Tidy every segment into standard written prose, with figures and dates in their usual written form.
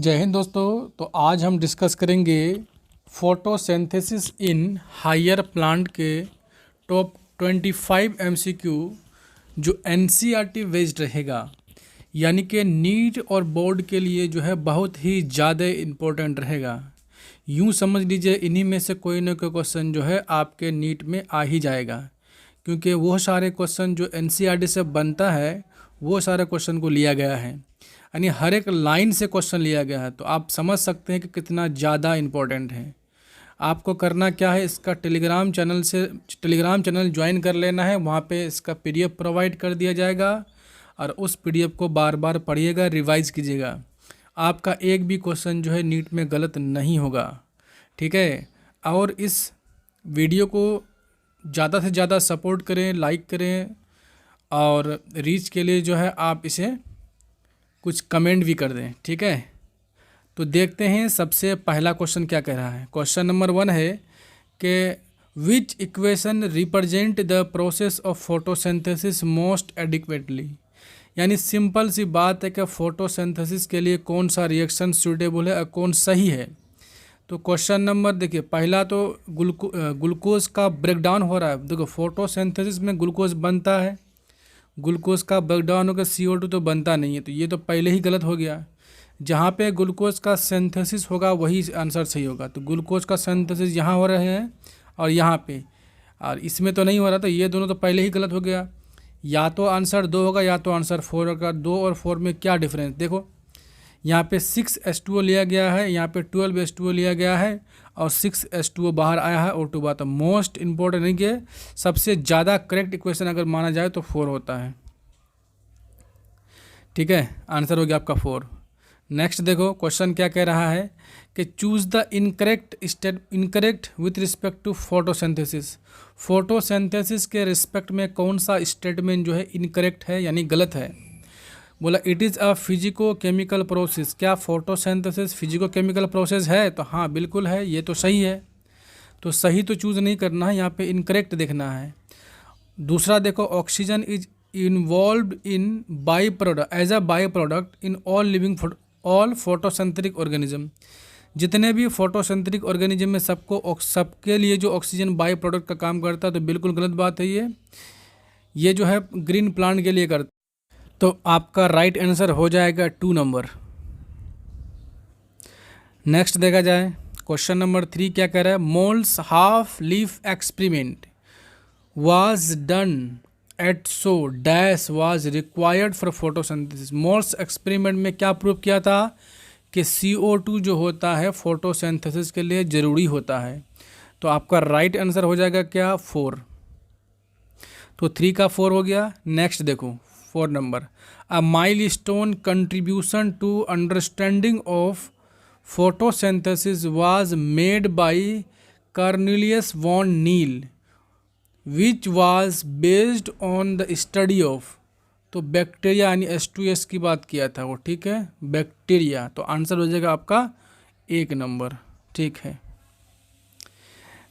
जय हिंद दोस्तों। तो आज हम डिस्कस करेंगे फोटोसिंथेसिस इन हायर प्लांट के टॉप 25 एमसीक्यू जो एनसीईआरटी बेस्ड रहेगा, यानी कि नीट और बोर्ड के लिए जो है बहुत ही ज़्यादा इम्पोर्टेंट रहेगा। यूँ समझ लीजिए इन्हीं में से कोई ना कोई क्वेश्चन जो है आपके नीट में आ ही जाएगा, क्योंकि वो सारे क्वेश्चन जो एनसीईआरटी से बनता है वो सारे क्वेश्चन को लिया गया है, यानी हर एक लाइन से क्वेश्चन लिया गया है। तो आप समझ सकते हैं कि कितना ज़्यादा इम्पोर्टेंट है। आपको करना क्या है, इसका टेलीग्राम चैनल ज्वाइन कर लेना है। वहाँ पे इसका पीडीएफ प्रोवाइड कर दिया जाएगा और उस पीडीएफ को बार बार पढ़िएगा, रिवाइज़ कीजिएगा। आपका एक भी क्वेश्चन जो है नीट में गलत नहीं होगा, ठीक है। और इस वीडियो को ज़्यादा से ज़्यादा सपोर्ट करें, लाइक करें, और रीच के लिए जो है आप इसे कुछ कमेंट भी कर दें, ठीक है। तो देखते हैं सबसे पहला क्वेश्चन क्या कह रहा है। क्वेश्चन नंबर 1 है कि विच equation represent the process of photosynthesis most adequately, यानी सिंपल सी बात है कि फोटोसिंथेसिस के लिए कौन सा रिएक्शन सूटेबल है और कौन सही है। तो क्वेश्चन नंबर देखिए, पहला तो ग्लूकोज का ब्रेकडाउन हो रहा है। देखो फोटोसिंथेसिस में ग्लूकोज बनता है, ग्लूकोज का ब्रेकडाउन होकर CO2 तो बनता नहीं है, तो ये तो पहले ही गलत हो गया। जहाँ पे ग्लूकोज का सिंथेसिस होगा वही आंसर सही होगा। तो ग्लूकोज का सिंथेसिस यहाँ हो रहे हैं और यहाँ पे, और इसमें तो नहीं हो रहा, तो ये दोनों तो पहले ही गलत हो गया। या तो आंसर 2 होगा या तो आंसर 4 होगा। 2 और 4 में क्या डिफरेंस देखो, यहाँ पे 6H2O लिया गया है, यहाँ पे 12H2O लिया गया है और 6H2O बाहर आया है O2 बात। मोस्ट इम्पोर्टेंट नहीं कि सबसे ज़्यादा करेक्ट इक्वेशन अगर माना जाए तो 4 होता है, ठीक है। आंसर हो गया आपका 4। नेक्स्ट देखो क्वेश्चन क्या कह रहा है कि choose the incorrect with respect to photosynthesis. Photosynthesis के रिस्पेक्ट में कौन सा स्टेटमेंट जो है इनकरेक्ट है यानी गलत है। बोला it is a physico chemical process. क्या फोटोसिंथेसिस फिजिको केमिकल प्रोसेस है? तो हाँ बिल्कुल है, ये तो सही है। तो सही तो चूज़ नहीं करना है, यहाँ पे इनकरेक्ट देखना है। दूसरा देखो, oxygen is involve in by product as a by product in all photosynthetic organism. जितने भी फोटोसिंथेटिक ऑर्गेनिज्म में सबके लिए जो ऑक्सीजन बाई प्रोडक्ट का काम करता है, तो बिल्कुल गलत बात है ये जो है ग्रीन प्लांट के लिए करता है। तो आपका राइट आंसर हो जाएगा 2 नंबर। नेक्स्ट देखा जाए क्वेश्चन नंबर 3 क्या कह रहा है। Moles half leaf experiment was done at so dash was required for photosynthesis. Moles experiment में क्या प्रूव किया था कि CO2 जो होता है फोटोसिंथेसिस के लिए ज़रूरी होता है। तो आपका राइट आंसर हो जाएगा क्या 4। तो 3 का 4 हो गया। नेक्स्ट देखो 4 number, a milestone contribution to understanding of photosynthesis was made by Cornelius van Niel which was based on the study of. तो बैक्टीरिया यानी H2S की बात किया था वो, ठीक है, बैक्टीरिया। तो आंसर हो जाएगा आपका 1 नंबर, ठीक है।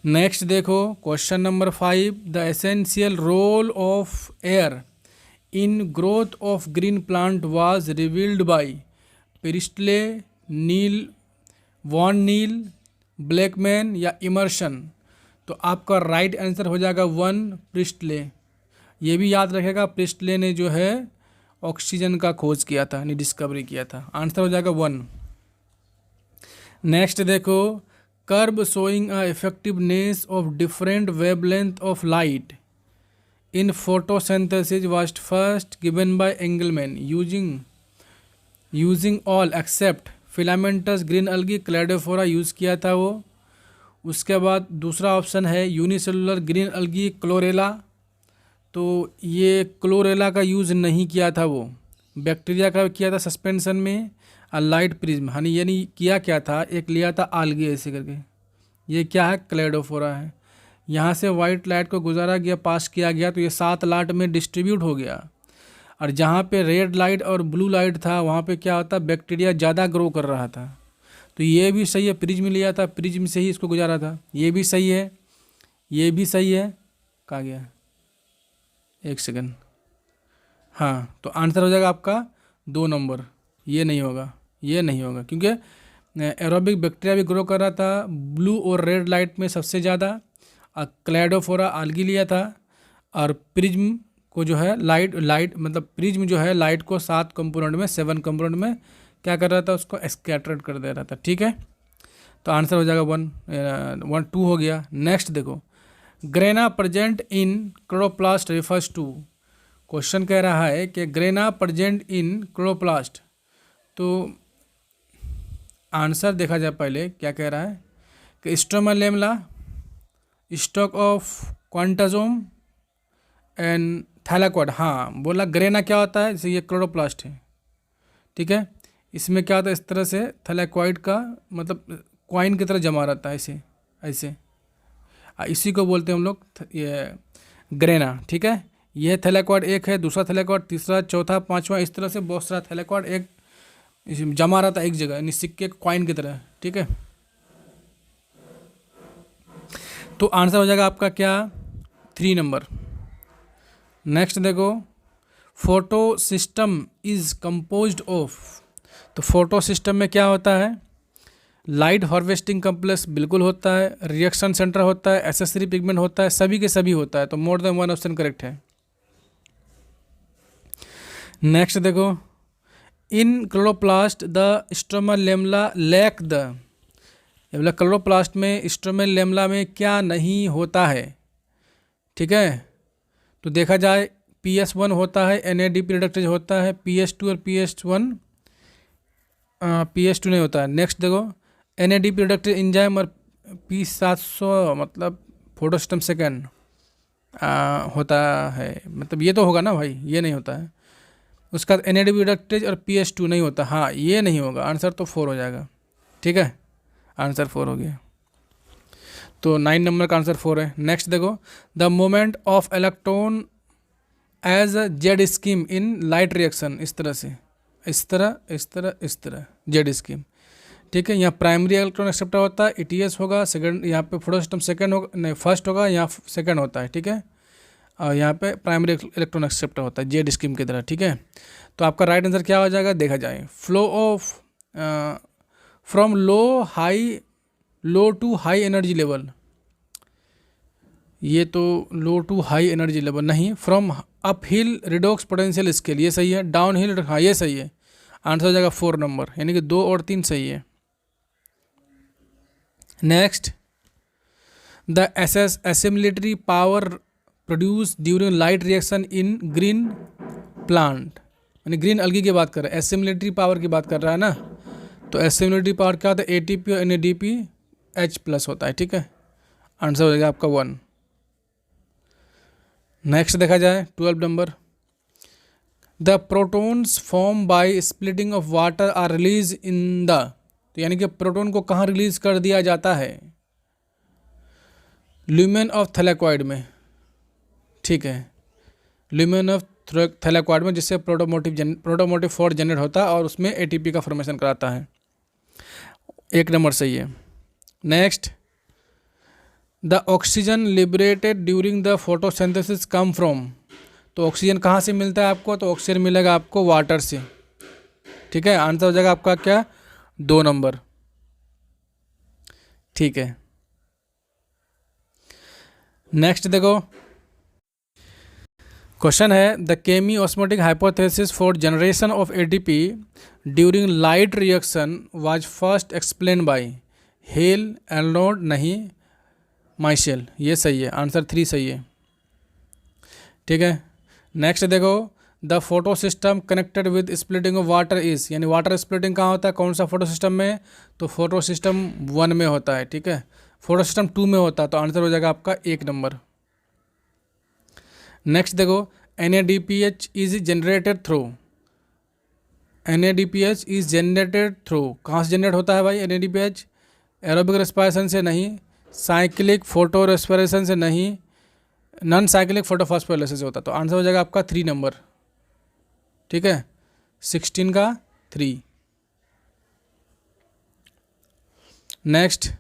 नेक्स्ट देखो question number 5, the essential role of air in growth of green plant was revealed by Priestley, Niel, van Niel, Blackman या इमर्शन। तो आपका राइट आंसर हो जाएगा 1 प्रिस्टले। ये भी याद रखेगा, प्रिस्टले ने जो है ऑक्सीजन का खोज किया था, यानी डिस्कवरी किया था। आंसर हो जाएगा 1। नेक्स्ट देखो, curve showing a effectiveness of different wavelength of light in photosynthesis was first given by Engelmann using all except filamentous green अलगी Cladophora use किया था वो। उसके बाद दूसरा ऑप्शन है यूनिसेलुलर ग्रीन अलगी क्लोरेला। तो ये क्लोरेला का यूज़ नहीं किया था वो, बैक्टीरिया का किया था सस्पेंशन में। और लाइट प्रिज्म यानी किया क्या था, एक लिया था आल्गे ऐसे करके। ये क्या है, क्लेडोफोरा है। यहाँ से वाइट लाइट को गुजारा गया, पास किया गया, तो ये 7 लाइट में डिस्ट्रीब्यूट हो गया। और जहाँ पे रेड लाइट और ब्लू लाइट था वहाँ पे क्या होता, बैक्टीरिया ज़्यादा ग्रो कर रहा था। तो ये भी सही है, प्रिज्म लिया था, प्रिज्म से ही इसको गुजारा था। ये भी सही है, ये भी सही है। कहाँ गया, 1 सेकंड। हाँ, तो आंसर हो जाएगा आपका 2 नंबर, ये नहीं होगा। ये नहीं होगा, क्योंकि एरोबिक बैक्टीरिया भी ग्रो कर रहा था ब्लू और रेड लाइट में सबसे ज़्यादा, क्लैडोफोरा आल्गी लिया था, और प्रिज्म को जो है लाइट मतलब प्रिज्म जो है लाइट को 7 कंपोनेंट में 7 कंपोनेंट में क्या कर रहा था, उसको स्कैटर्ड कर दे रहा था। ठीक है, तो आंसर हो जाएगा 1 2 हो गया। नेक्स्ट देखो, grana present in chloroplast refers to, question कह रहा है कि ग्रेना प्रेजेंट इन क्लोरोप्लास्ट, तो आंसर देखा जाए पहले क्या कह रहा है कि stroma lamella, stack of quantasome and thylakoid. हाँ बोला ग्रेना क्या होता है, जैसे ये क्लोरोप्लास्ट है, ठीक है, इसमें क्या होता है, इस तरह से थैलाक्वाइड का मतलब क्वाइन की तरह जमा रहता है ऐसे ऐसे, इसी को बोलते हैं हम लोग ये ग्रेना। ठीक है, यह थैलाक्वाड एक है, दूसरा थैलाक्वाड, तीसरा, चौथा, पांचवा, इस तरह से बहुत सारा थैलाक्वाड एक जमा रहता है एक जगह, यानी सिक्के क्वाइन की तरह। ठीक है, तो आंसर हो जाएगा आपका क्या, 3 नंबर। नेक्स्ट देखो, photo system is composed of, तो फोटो सिस्टम में क्या होता है, लाइट हार्वेस्टिंग कम्प्लेक्स बिल्कुल होता है, रिएक्शन सेंटर होता है, एसेसरी पिगमेंट होता है, सभी के सभी होता है, तो मोर देन 1 ऑप्शन करेक्ट है। नेक्स्ट देखो, in chloroplast the stroma lamella lack the, बोला क्लोरोप्लास्ट में स्ट्रोमा लेमला में क्या नहीं होता है। ठीक है, तो देखा जाए PS1 होता है, NADP रिडक्टेज होता है, PS2 और PS2 नहीं होता है। नेक्स्ट देखो, NADP रिडक्टेज इंजाइम और P700 मतलब फोटोसिस्टम सेकेंड होता है, मतलब ये तो होगा ना भाई, ये नहीं होता है। उसका NADP रिडक्टेज और PS2 नहीं होता, हाँ ये नहीं होगा, आंसर तो 4 हो जाएगा। ठीक है, आंसर 4 हो गया, तो 9 नंबर का आंसर 4 है। नेक्स्ट देखो, the moment of electron as a Z scheme in light reaction, इस तरह से, इस तरह इस तरह इस तरह जेड स्कीम। ठीक है, यहाँ प्राइमरी इलेक्ट्रॉन एक्सेप्टर होता है, ETS होगा, सेकंड यहाँ पे फोटोसिस्टम सेकंड होगा, नहीं फर्स्ट होगा, यहाँ सेकंड होता है। ठीक है, और यहाँ पे प्राइमरी इलेक्ट्रॉन एक्सेप्टर होता है जेड स्कीम की तरह। ठीक है, तो आपका राइट आंसर क्या हो जाएगा, देखा जाए, flow of from low to high energy level, ये तो low to high energy level नहीं, from uphill redox potential scale, ये सही है, डाउन हिल, हाँ ये सही है, आंसर हो जाएगा 4 नंबर, यानी कि 2 और 3 सही है। Next, the assimilatory power produce during light reaction in green plant, यानी ग्रीन अलगी की बात कर रहे हैं, assimilatory पावर की बात कर रहा है ना, तो assimilatory पावर क्या होता है, ATP और NADP H+ होता है। ठीक है, आंसर हो जाएगा आपका 1। नेक्स्ट देखा जाए 12 number, the protons form by splitting of water are release in the, तो यानी कि प्रोटोन को कहाँ रिलीज कर दिया जाता है, ल्यूमेन ऑफ थैलाक्वाइड में। ठीक है, ल्यूमेन ऑफ थैलाक्वाइड में, जिससे प्रोटोमोटिव 4 जनरेट होता है और उसमें ATP का फॉर्मेशन कराता है। 1 नंबर सही है। Next, the oxygen liberated during the photosynthesis come from, तो ऑक्सीजन कहाँ से मिलता है आपको, तो ऑक्सीजन मिलेगा आपको वाटर से। ठीक है, आंसर हो जाएगा आपका क्या, 2 नंबर। ठीक है, नेक्स्ट देखो, क्वेश्चन है, the chemi osmotic hypothesis for generation of ATP during light reaction was first explain by Hill, Arnold नहीं, माइशेल, ये सही है, आंसर 3 सही है। ठीक है, नेक्स्ट देखो, the photo system connected with splitting of water is, यानी वाटर स्प्लिटिंग कहाँ होता है, कौन सा फोटो सिस्टम में, तो फोटो सिस्टम 1 में होता है। ठीक है, फोटो सिस्टम 2 में होता है, तो आंसर हो जाएगा आपका 1 नंबर। नेक्स्ट देखो, NADPH is generated through, NADPH is generated through, कहाँ से जनरेट होता है भाई NADPH, एरोबिक रेस्पिरेशन से नहीं, साइक्लिक फोटो रेस्पिरेशन से नहीं, नॉन साइक्लिक फोटोफॉस्फोराइलेसिस से होता है, तो आंसर हो जाएगा आपका 3 नंबर। ठीक है, 16 का 3। Next,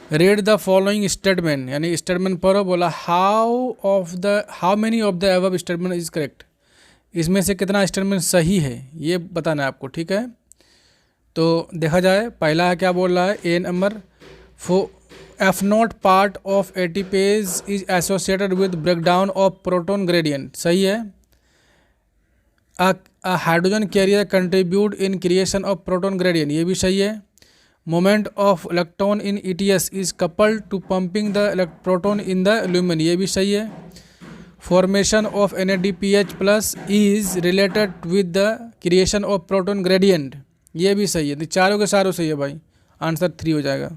read the following statement, यानी स्टेटमेंट पढ़ो, बोला how many of the above statement is correct, इसमें से कितना स्टेटमेंट सही है ये बताना है आपको। ठीक है, तो देखा जाए पहला है क्या बोल रहा है, A number, F naught part of ATPase is associated with breakdown of proton gradient, सही है। A hydrogen carrier contribute in creation of proton gradient, ये भी सही है। Moment of electron in ETS is coupled to pumping the proton in the lumen, ये भी सही है। Formation of NADPH plus is related with the creation of proton gradient, ये भी सही है। तो चारों के चारों सही है भाई, आंसर 3 हो जाएगा।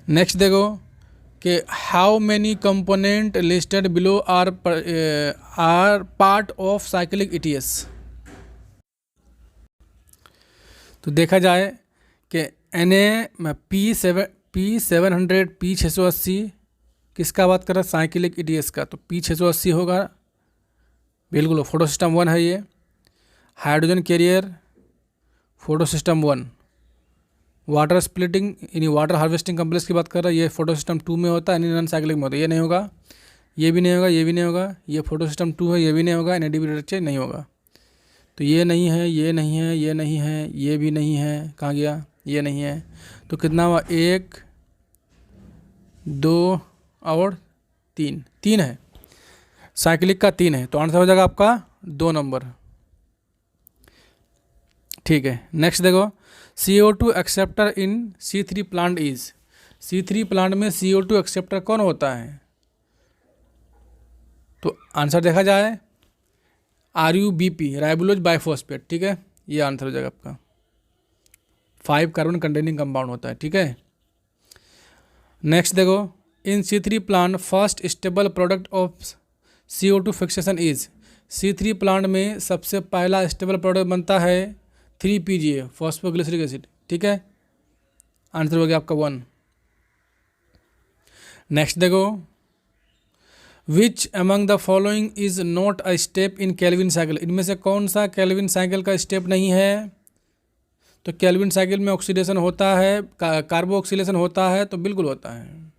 नेक्स्ट देखो कि how many component listed below are part of cyclic ETS। तो देखा जाए कि P700 P680 किसका बात कर रहा है, साइक्लिक ETS का, तो P680 होगा बिल्कुल। फोटो सिस्टम 1 है ये। Hydrogen carrier photo system 1। Water splitting यानी वाटर हार्वेस्टिंग कम्प्लेक्स की बात कर रहा है, ये फोटो सिस्टम 2 में होता है, यानी नॉन साइक्लिक में होता है। ये नहीं होगा, ये भी नहीं होगा, ये भी नहीं होगा। ये फोटो सिस्टम 2 है, ये भी नहीं होगा। NADPH नहीं होगा। तो ये नहीं है, ये नहीं है, ये नहीं है, ये भी नहीं है, कहाँ गया, ये नहीं है। तो कितना हुआ, 1 2 और 3, 3 है, साइक्लिक का 3 है। तो आंसर हो जाएगा आपका 2 नंबर। ठीक है, नेक्स्ट देखो, CO2 acceptor in C3 plant is. C3 plant में CO2 एक्सेप्टर कौन होता है, तो आंसर देखा जाए RUBP, राइबोलोज बाइफॉस्फेट, ठीक है, ये आंसर हो जाएगा आपका। 5 कार्बन कंटेनिंग कंपाउंड होता है, ठीक है। नेक्स्ट देखो, इन C3 plant first stable product of CO2 fixation is. C3 plant में सबसे पहला स्टेबल प्रोडक्ट बनता है 3PGA, फॉस्फोग्लिसरिक एसिड, ठीक है। आंसर हो गया आपका 1। नेक्स्ट देखो, which among the following is not a step in Calvin cycle. इनमें से कौन सा केल्विन साइकिल का स्टेप नहीं है, तो केल्विन साइकिल में ऑक्सीडेशन होता है, कार्बो ऑक्सीलेशन होता है, तो बिल्कुल होता है।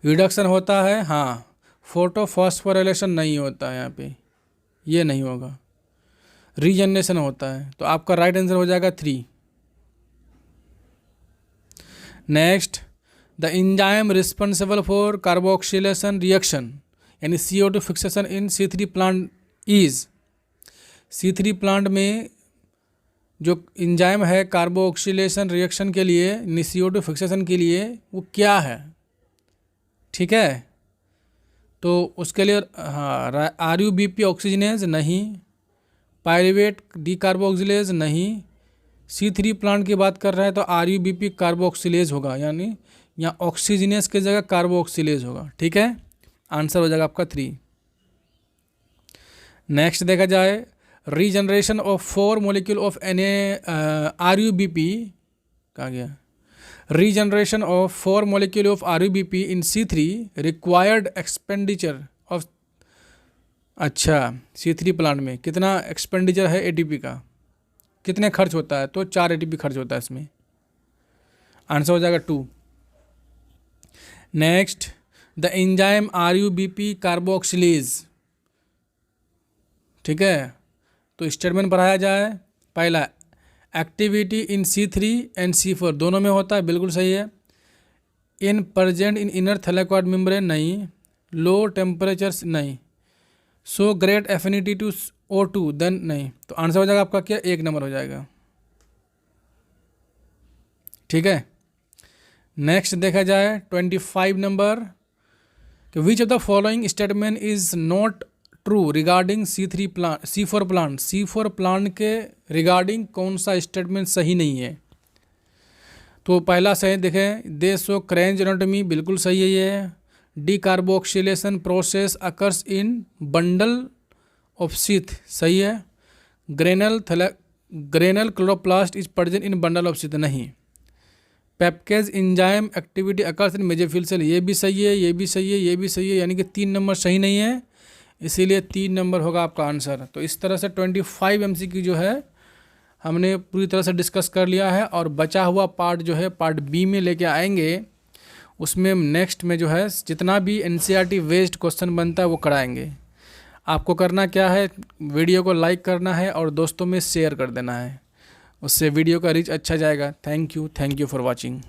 रिडक्शन होता है, हाँ। फोटो फॉस्फोराइलेशन नहीं होता है यहाँ पे, ये नहीं होगा। रीजनरेशन होता है, तो आपका राइट आंसर हो जाएगा 3। Next, the enzyme responsible for carboxylation reaction यानी CO2 fixation in C3 plant is. C3 plant में जो एंजाइम है कार्बोक्सिलेशन रिएक्शन के लिए, CO2 फिक्सेशन के लिए, वो क्या है, ठीक है। तो उसके लिए हाँ, RUBP ऑक्सीजनेज नहीं, पायरुवेट डीकार्बोक्सिलेज नहीं। C3 प्लांट की बात कर रहे हैं तो RUBP कार्बोक्सिलेज होगा, यानी यहाँ ऑक्सीजनेस की जगह कार्बोक्सिलेज होगा, ठीक है। आंसर हो जाएगा आपका 3। नेक्स्ट देखा जाए, regeneration of 4 molecule of RUBP, कहाँ गया, regeneration of 4 molecule of RUBP in C3 required expenditure of. अच्छा, C3 प्लांट में कितना एक्सपेंडिचर है ATP का, कितने खर्च होता है, तो 4 ATP खर्च होता है इसमें। आंसर हो जाएगा 2। Next, the enzyme RUBP carboxylase, ठीक है। तो स्टेटमेंट पढ़ाया जाए, पहला activity in C3 and C4 दोनों में होता है, बिल्कुल सही है। In present in inner thylakoid membrane नहीं, लो टेम्परेचर्स नहीं, so great affinity to O2 than नहीं। तो आंसर हो जाएगा आपका क्या, 1 नंबर हो जाएगा, ठीक है। नेक्स्ट देखा जाए 25 नंबर, कि which of the following statement is not true regarding C4 plant. C4 plant के रिगार्डिंग कौन सा स्टेटमेंट सही नहीं है, तो पहला सही देखें, दे शो क्रेंज एनाटॉमी, बिल्कुल सही है ये। Decarboxylation process occurs in bundle of sheath, सही है। Granal chloroplast is present in bundle of sheath, नहीं। PEPcase enzyme activity occurs in mesophyll cell, ये भी सही है, ये भी सही है, ये भी सही है, यानी कि 3 नंबर सही नहीं है, इसीलिए 3 नंबर होगा आपका आंसर। तो इस तरह से 25 MCQ जो है हमने पूरी तरह से डिस्कस कर लिया है, और बचा हुआ पार्ट जो है पार्ट B में लेके आएंगे। उसमें नेक्स्ट में जो है जितना भी NCERT बेस्ड क्वेश्चन बनता है वो कराएंगे। आपको करना क्या है, वीडियो को लाइक करना है और दोस्तों में शेयर कर देना है, उससे वीडियो का रीच अच्छा जाएगा। Thank you for watching.